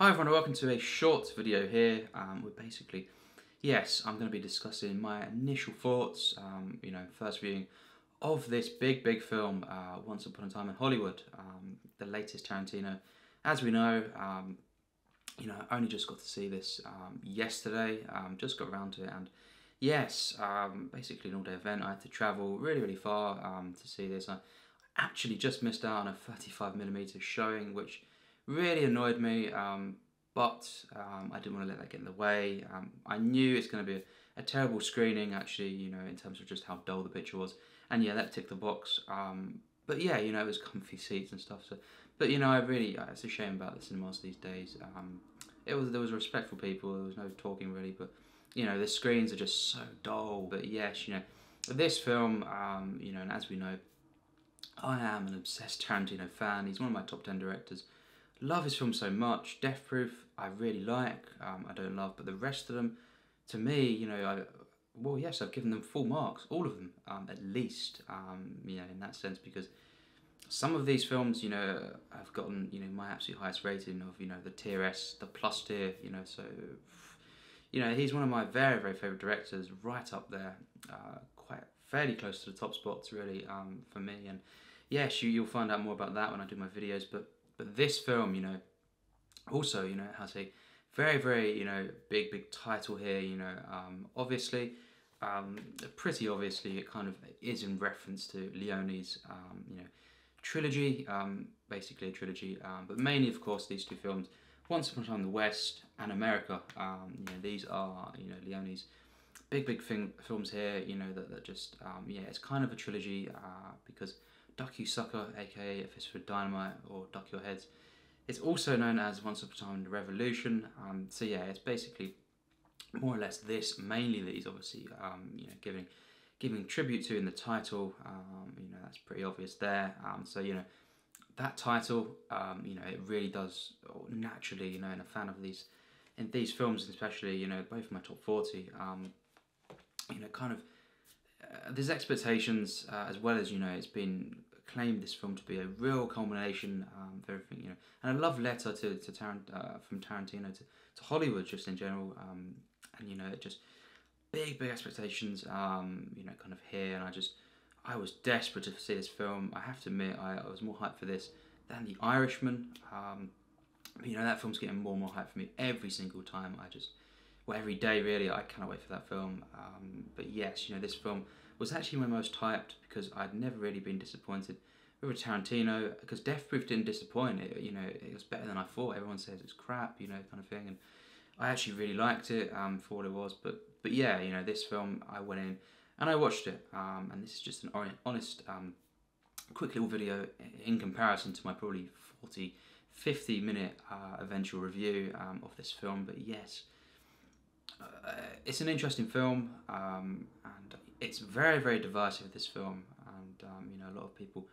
Hi everyone, welcome to a short video here. I'm going to be discussing my initial thoughts, first viewing of this big film, Once Upon a Time in Hollywood, the latest Tarantino. As we know, I only just got to see this yesterday, just got around to it, and yes, basically an all-day event. I had to travel really far to see this. I actually just missed out on a 35mm showing, which really annoyed me, but I didn't want to let that get in the way. I knew it's going to be a terrible screening, actually, in terms of just how dull the picture was, and yeah, that ticked the box. But yeah, it was comfy seats and stuff. So, but it's a shame about the cinemas these days. There was respectful people. There was no talking really, but the screens are just so dull. But yes, this film, and as we know, I am an obsessed Tarantino fan. He's one of my top 10 directors. Love his film so much. Death Proof, I really like. I don't love, but the rest of them, to me, I've given them full marks, all of them, at least. In that sense, because some of these films, have gotten, my absolute highest rating of, the tier S, the plus tier, so, he's one of my very favorite directors, right up there, quite fairly close to the top spots, really, for me. And yes, you'll find out more about that when I do my videos, but this film, also, it has a very, big title here, obviously, pretty obviously, it kind of is in reference to Leone's, trilogy, basically a trilogy, but mainly, of course, these two films, Once Upon a Time in the West and America. These are, Leone's big films here, that just, it's kind of a trilogy, because Duck You Sucker, aka A Fist for Dynamite, or Duck Your Heads, it's also known as Once Upon a Time in the Revolution. So yeah, it's basically more or less this, mainly that he's obviously, giving tribute to in the title. That's pretty obvious there. So that title, it really does naturally, and a fan of these films, especially, both my top 40, kind of. There's expectations, as well as, it's been claimed this film to be a real culmination of everything, and a love letter to from Tarantino to Hollywood just in general, and it just big expectations, kind of here, and I was desperate to see this film. I have to admit, I was more hyped for this than The Irishman. That film's getting more and more hyped for me every single time. Every day really, I cannot wait for that film. But yes, this film was actually my most hyped because I'd never really been disappointed with a Tarantino, because Death Proof didn't disappoint. It was better than I thought. Everyone says it's crap, kind of thing, and I actually really liked it for what it was. But yeah, this film, I went in and I watched it, and this is just an honest, quick little video in comparison to my probably 40-50 minute eventual review of this film. But yes, it's an interesting film, and it's very divisive, this film, and a lot of people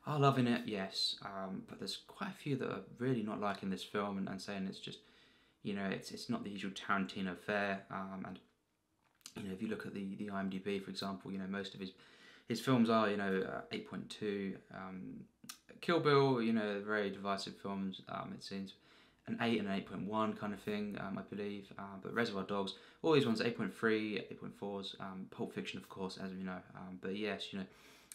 are loving it, yes, but there's quite a few that are really not liking this film, and saying it's just, it's not the usual Tarantino fare, and if you look at the IMDb, for example, most of his films are, 8.2, Kill Bill, very divisive films, it seems, an 8 and an 8.1 kind of thing, I believe, but Reservoir Dogs, all these ones 8.3, 8.4s, Pulp Fiction, of course, as we know, but yes,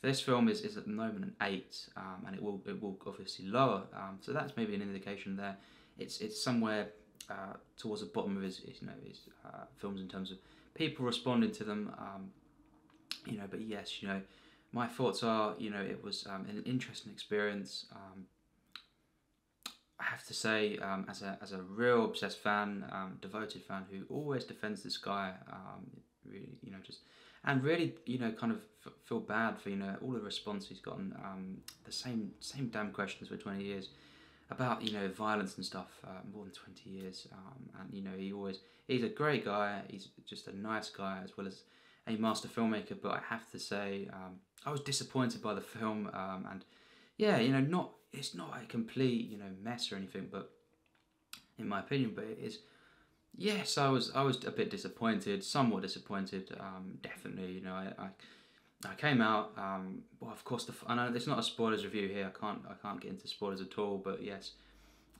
this film is at the moment an 8, and it will obviously lower, so that's maybe an indication there. It's somewhere towards the bottom of his films in terms of people responding to them, but yes, my thoughts are, it was an interesting experience. I have to say, as a real obsessed fan, devoted fan who always defends this guy, really, and really, kind of feel bad for, all the response he's gotten, the same damn questions for 20 years about, violence and stuff, more than 20 years, and he's a great guy. He's just a nice guy as well as a master filmmaker. But I have to say, I was disappointed by the film, and yeah, it's not a complete, mess or anything, but in my opinion, but it is. Yes, I was a bit disappointed, somewhat disappointed. Definitely, I came out. Well, of course, I know it's not a spoilers review here. I can't get into spoilers at all. But yes,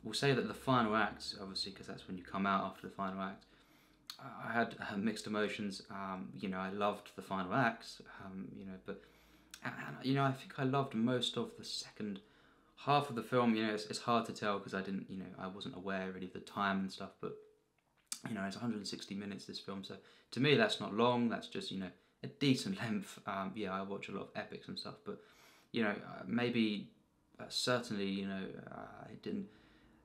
we'll say that the final act, obviously, because that's when you come out after the final act. I had mixed emotions. You know, I loved the final acts. You know, but you know, I think I loved most of the second half of the film. You know, it's hard to tell because I didn't, you know, I wasn't aware really of the time and stuff. But you know, it's 160 minutes this film, so to me that's not long. That's just, you know, a decent length. Yeah, I watch a lot of epics and stuff, but you know, maybe certainly, you know,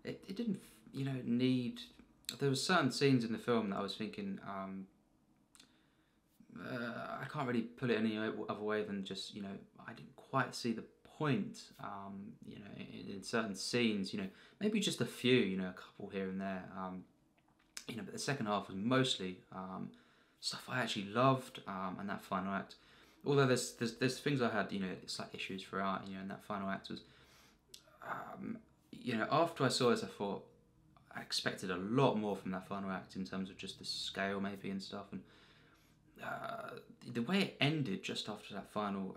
it didn't, you know, need. There were certain scenes in the film that I was thinking, I can't really put it any other way than just, you know, I didn't quite see the point. You know, in certain scenes, you know, maybe just a few, you know, a couple here and there. You know, but the second half was mostly stuff I actually loved, and that final act. Although there's things I had, you know, slight issues throughout, you know, and that final act was, you know, after I saw this, I thought I expected a lot more from that final act in terms of just the scale maybe and stuff, and the way it ended just after that final,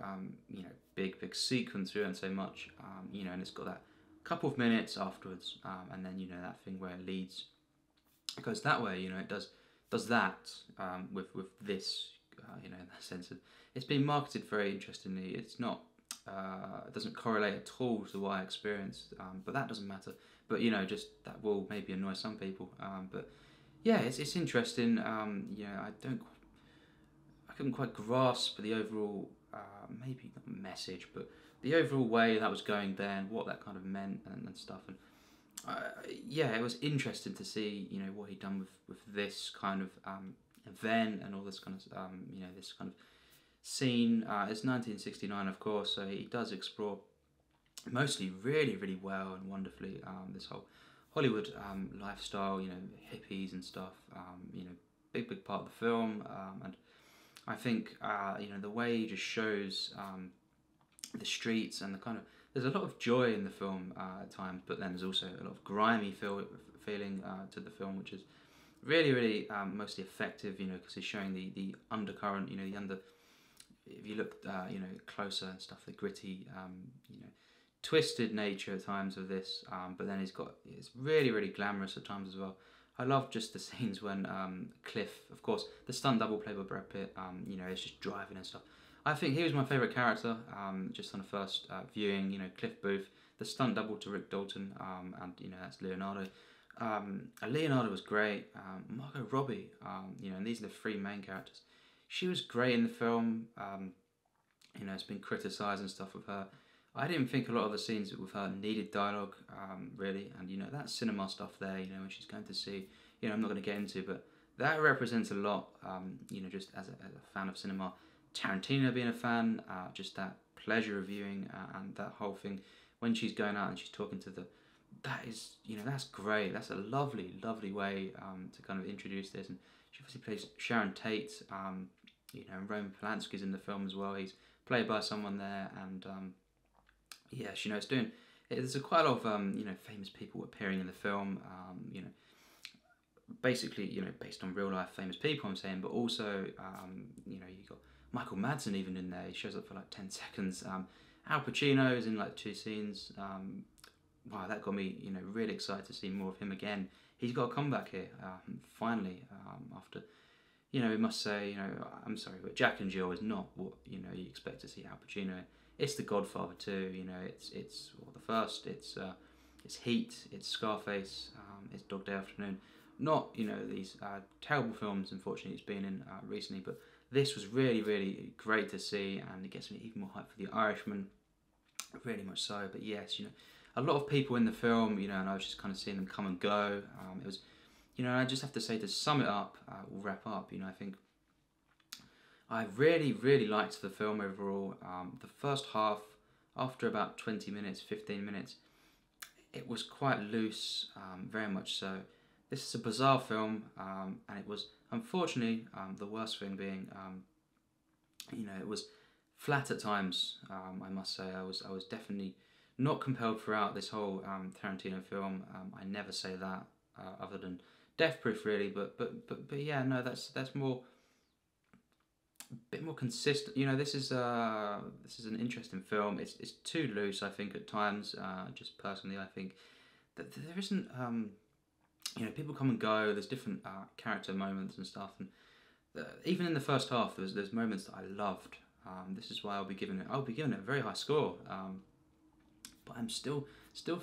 you know, big sequence. We won't say much, you know, and it's got that couple of minutes afterwards, and then, you know, that thing where it leads, it goes that way. You know, it does that, with this, you know, in that sense of, it's been marketed very interestingly. It's not, it doesn't correlate at all to what I experienced, but that doesn't matter. But you know, just that will maybe annoy some people. But yeah, it's interesting. You know, I couldn't quite grasp the overall, maybe not message, but the overall way that was going there and what that kind of meant and stuff. And yeah, it was interesting to see, you know, what he'd done with this kind of event and all this kind of, you know, this kind of scene. It's 1969, of course, so he does explore mostly really well and wonderfully, this whole Hollywood lifestyle, you know, hippies and stuff. You know, big part of the film, and I think, you know, the way he just shows the streets and the kind of, there's a lot of joy in the film at times, but then there's also a lot of grimy feeling to the film, which is really mostly effective, you know, because he's showing the undercurrent, you know, if you look, you know, closer and stuff, the gritty, you know, twisted nature at times of this, but then it's really glamorous at times as well. I love just the scenes when Cliff, of course, the stunt double played by Brad Pitt, you know, is just driving and stuff. I think he was my favourite character, just on the first viewing, you know, Cliff Booth, the stunt double to Rick Dalton, and, you know, that's Leonardo. Leonardo was great, Margot Robbie, you know, and these are the three main characters. She was great in the film, you know, it's been criticised and stuff with her. I didn't think a lot of the scenes with her needed dialogue, really, and you know, that cinema stuff there, you know, when she's going to see, you know, I'm not going to get into, but that represents a lot, you know, just as a fan of cinema. Tarantino being a fan, just that pleasure of viewing, and that whole thing, when she's going out and she's talking to that is, you know, that's great, that's a lovely way, to kind of introduce this, and she obviously plays Sharon Tate, you know, and Roman Polanski's in the film as well, he's played by someone there, and yes, you know, there's quite a lot of, you know, famous people appearing in the film, you know, basically, you know, based on real life famous people, I'm saying, but also, you know, you got Michael Madsen even in there, he shows up for like 10 seconds, Al Pacino is in like 2 scenes, wow, that got me, you know, really excited to see more of him again. He's got a comeback here, finally, after, you know, we must say, you know, I'm sorry, but Jack and Jill is not what, you know, you expect to see Al Pacino. It's The Godfather too, you know, it's well, the first, it's Heat, it's Scarface, it's Dog Day Afternoon. Not, you know, these terrible films, unfortunately, it's been in recently, but this was really great to see, and it gets me even more hyped for The Irishman, really much so. But yes, you know, a lot of people in the film, you know, and I was just kind of seeing them come and go. It was, you know, I just have to say, to sum it up, we'll wrap up, you know, I think I really liked the film overall. The first half, after about 20 minutes, 15 minutes, it was quite loose, very much so. This is a bizarre film, and it was, unfortunately, the worst thing being, you know, it was flat at times, I must say. I was definitely not compelled throughout this whole Tarantino film. I never say that, other than Death Proof, really, but yeah, no, that's more, a bit more consistent. You know, this is an interesting film. It's too loose, I think, at times. Just personally, I think there isn't, people come and go. There's different character moments and stuff, and even in the first half, there's moments that I loved. This is why I'll be giving it a very high score. But I'm still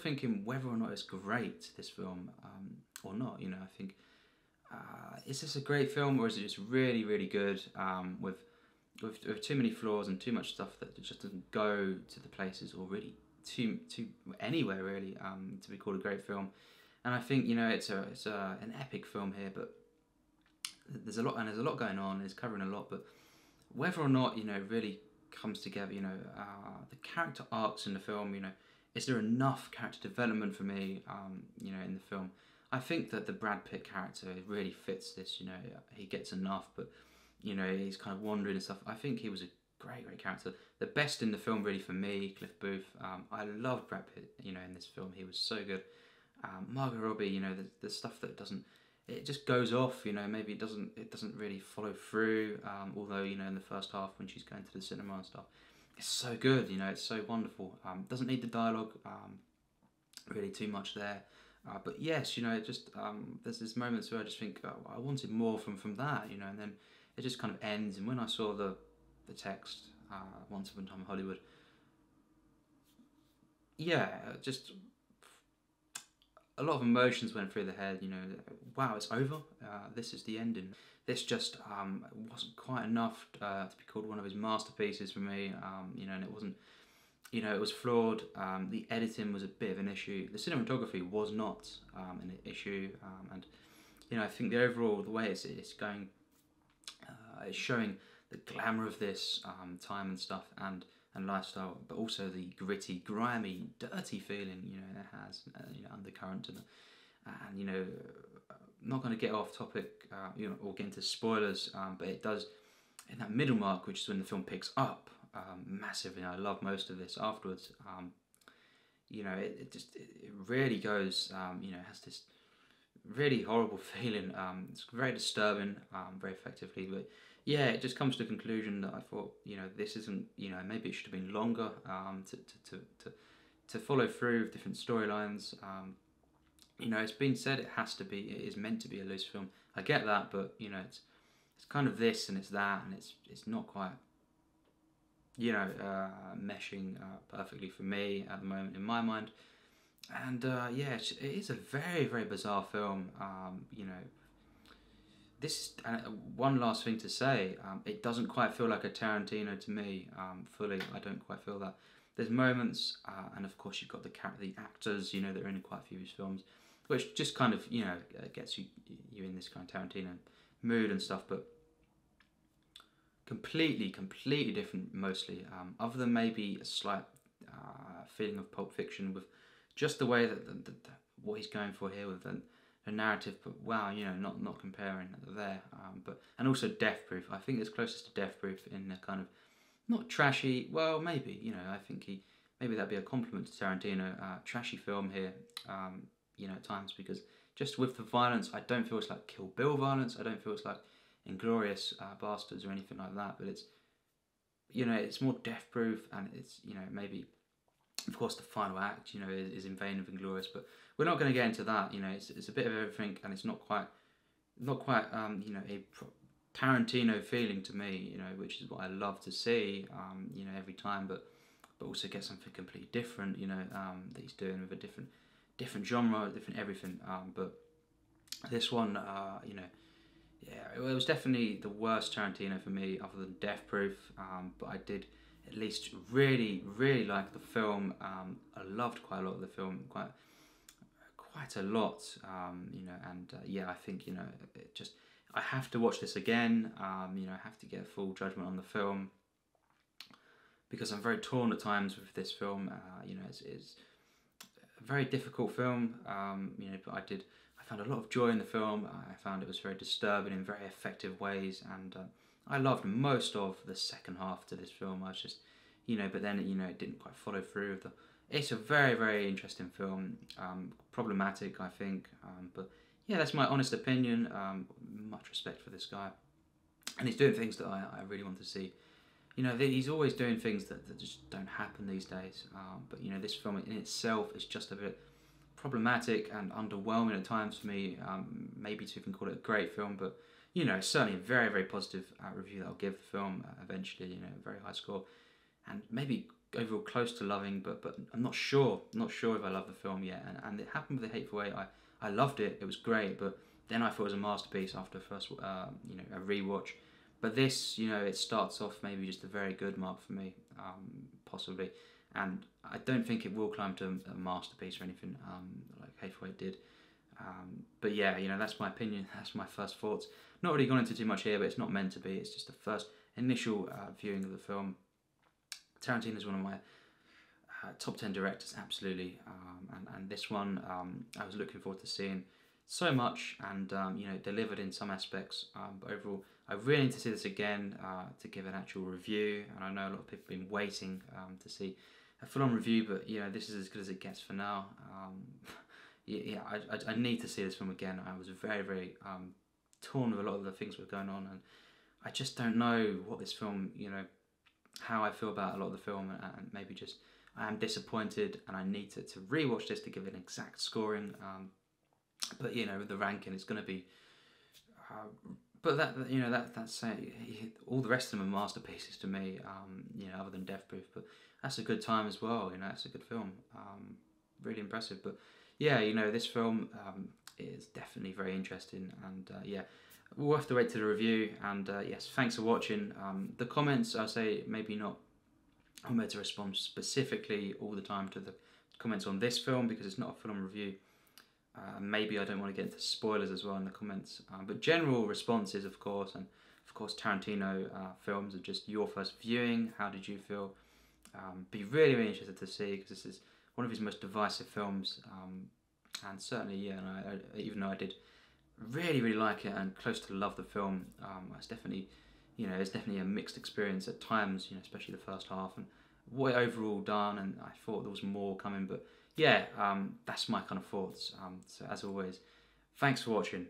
thinking whether or not it's great, this film, or not. I think, is this a great film, or is it just really, really good, with too many flaws and too much stuff that just doesn't go to the places, or really too anywhere really, to be called a great film. And I think it's an epic film here, but there's a lot going on. It's covering a lot, but whether or not really comes together, the character arcs in the film, is there enough character development for me, in the film? I think that the Brad Pitt character really fits this. He gets enough, but he's kind of wandering and stuff. I think he was a great character. The best in the film really for me, Cliff Booth. I loved Brad Pitt, in this film. He was so good. Margot Robbie, the stuff that it just goes off, maybe it doesn't really follow through, although, in the first half when she's going to the cinema and stuff, it's so good, it's so wonderful. Doesn't need the dialogue, really too much there, but yes, it just, there's these moments where I just think, oh, I wanted more from that, and then it just kind of ends. And when I saw the text, Once Upon a Time in Hollywood, yeah, just a lot of emotions went through the head. Wow, it's over. This is the ending. This just wasn't quite enough to be called one of his masterpieces for me. And it wasn't. It was flawed. The editing was a bit of an issue. The cinematography was not an issue. And I think the way it's going, it's showing the glamour of this time and stuff, and lifestyle, but also the gritty, grimy, dirty feeling it has, undercurrent, and I'm not going to get off topic, or get into spoilers, but it does in that middle mark, which is when the film picks up massively. I love most of this afterwards. It really goes. It has this really horrible feeling. It's very disturbing, very effectively, but yeah, it just comes to the conclusion that I thought, this isn't, maybe it should have been longer, to follow through with different storylines. It's been said it is meant to be a loose film. I get that, but it's kind of this and it's that, and it's not quite, meshing perfectly for me at the moment in my mind. And yeah, it is a very, very bizarre film. This one last thing to say. It doesn't quite feel like a Tarantino to me. Fully, I don't quite feel that. There's moments, and of course you've got the actors, that are in quite a few of his films, which just kind of gets you in this kind of Tarantino mood and stuff. But completely different mostly. Other than maybe a slight feeling of Pulp Fiction with just the way that what he's going for here with the narrative, but wow, not comparing there. And also Death Proof. I think it's closest to Death Proof in a kind of not trashy. Well, maybe I think maybe that'd be a compliment to Tarantino. Trashy film here, at times, because just with the violence, I don't feel it's like Kill Bill violence. I don't feel it's like Inglourious Bastards or anything like that. But it's more Death Proof, and it's maybe. Of course, the final act, is in vein of Inglourious, but we're not going to get into that. It's a bit of everything, and it's not quite, a Tarantino feeling to me. Which is what I love to see. Every time, but also get something completely different. That he's doing with a different genre, different everything. But this one, yeah, it was definitely the worst Tarantino for me, other than Death Proof. But I did at least really like the film. I loved quite a lot of the film, quite a lot, and yeah, I think it just, I have to watch this again. I have to get a full judgment on the film, because I'm very torn at times with this film. It's a very difficult film, but I found a lot of joy in the film. I found it was very disturbing in very effective ways, and I loved most of the second half to this film. I was just, but then, it didn't quite follow through. It's a very, very interesting film. Problematic, I think. But yeah, that's my honest opinion. Much respect for this guy. And he's doing things that I really want to see. He's always doing things that just don't happen these days. But, this film in itself is just a bit problematic and underwhelming at times for me. Maybe to even call it a great film, but you know, certainly a very, very positive review that I'll give the film eventually. You know, a very high score, and maybe overall close to loving, but I'm not sure if I love the film yet. And it happened with The Hateful Eight. I loved it. It was great, but then I thought it was a masterpiece after first, you know, a rewatch. But this, you know, it starts off maybe just a very good mark for me, possibly. And I don't think it will climb to a masterpiece or anything like Hateful Eight did. But yeah, you know, that's my opinion. That's my first thoughts. Not really gone into too much here, but it's not meant to be. It's just the first initial viewing of the film. Tarantino is one of my top 10 directors, absolutely. And this one, I was looking forward to seeing so much, and you know, delivered in some aspects. But overall, I really need to see this again to give an actual review. And I know a lot of people have been waiting to see a full-on review, but you know, this is as good as it gets for now. Yeah, I need to see this film again. I was very, very torn with a lot of the things that were going on, and I just don't know what this film, you know, how I feel about a lot of the film, and maybe just I am disappointed, and I need to rewatch this to give it an exact scoring. But you know, with the ranking, it's going to be. But that, you know, that's all the rest of them are masterpieces to me. You know, other than Death Proof, but that's a good time as well. You know, that's a good film. Really impressive. But yeah, you know, this film is definitely very interesting, and yeah. We'll have to wait to the review, and yes, thanks for watching. The comments, I'll say maybe not. I'm able to respond specifically all the time to the comments on this film because it's not a film review. Maybe I don't want to get into spoilers as well in the comments, but general responses, of course, and of course Tarantino films are just your first viewing. How did you feel? Be really, really interested to see, because this is one of his most divisive films, and certainly, yeah, and even though I did really, really like it and close to love the film, it's definitely, you know, it's definitely a mixed experience at times, you know, especially the first half, and what overall done, and I thought there was more coming, but yeah, that's my kind of thoughts. So as always, thanks for watching.